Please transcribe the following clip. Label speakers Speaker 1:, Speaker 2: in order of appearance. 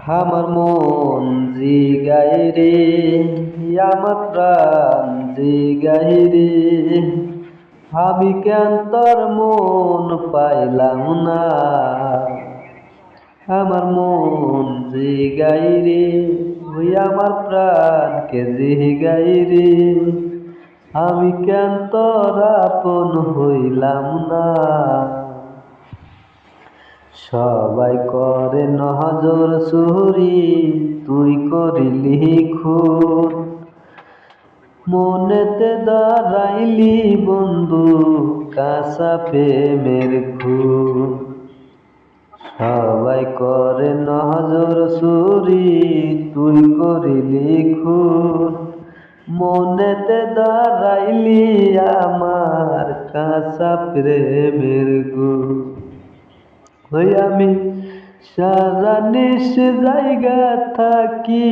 Speaker 1: আমার মন জিগায় রে, আমার প্রাণ জিগায় রে, আমি কেন তোর মন পাইলাম না। আমার মন জিগায় রে, ওই আমার প্রাণকে জিগায় রে, আমি কেন তোর আপন হইলাম না। সবাই করে নজর চুরি, তুই করিলি খুন, মনেতে দাঁড়াইলি বন্ধু কাঁচা প্রেমের খুন। সবাই করে নজর চুরি, তুই করিলি খুন, মনেতে দাঁড়াইলি আমার কাঁচা প্রেমের গুণ। ওই আমি সারা নিশ জায়গা থাকি,